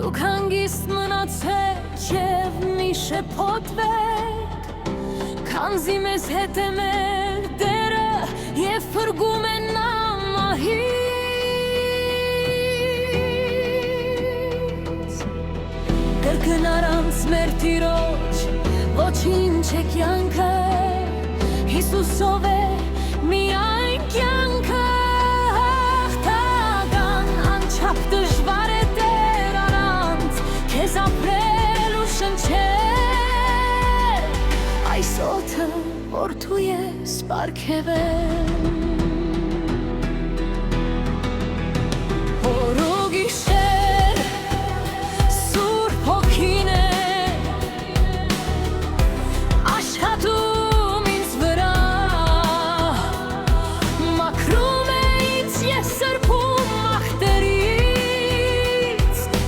Դուք հանգիստ մնացեք և մի շեփոթվեք, քանզի մեզ հետ է մեր դերը և փրկում է նա մահից։ Կրկնար անց մեր Տիրոջ ոչինչ է կյանքը, Հիսուսով է միայն կյանքը, հաղթական անչափ դժվար է Տեր առանց քեզ ապրել ու շնչել, այս օդը որ դու ես պարգևել։ Օր ու գիշեր Սուրբ Հոգին է աշխատում ինձ վրա, մաքրում է ինձ, ես սրբում ախտերից,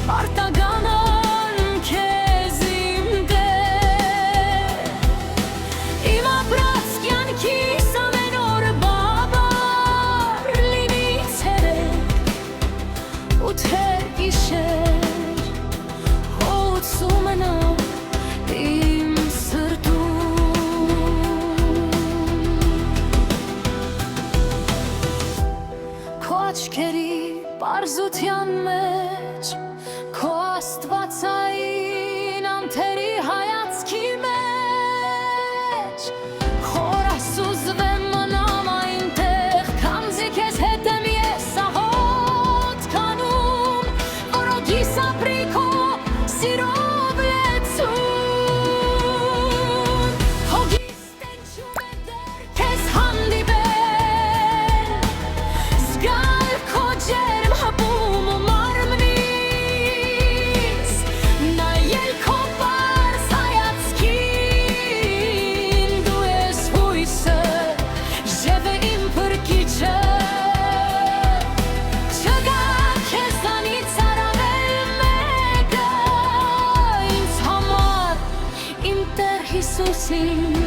պարտականան քեզ իմ Տեր։ Իմ ապրած կյանքիս ամեն օրը բավար լինի ցերեկ ու թե գիշեր, հոգսու մնա իմ Քո աչքերի պարզության մեջ, քո աստվածային անթերի հայացքի մեջ, խորասուզվեմ մնամ այնտեղ, քանզի քեզ հետ եմ ես աղոտ քանում, որոքիս ապրի քո սիրով լեցուն։ Հոգիս տենչում է դեռ քեզ հանդիպել, զգալ քո ջերմ հպում ու մարմնից, նայել քո պարզ հայացքին, դու ես հույսը և իմ փրկիչը, չկա քեզանից առավել մեկը ինձ համար, իմ Տեր Հիսուսին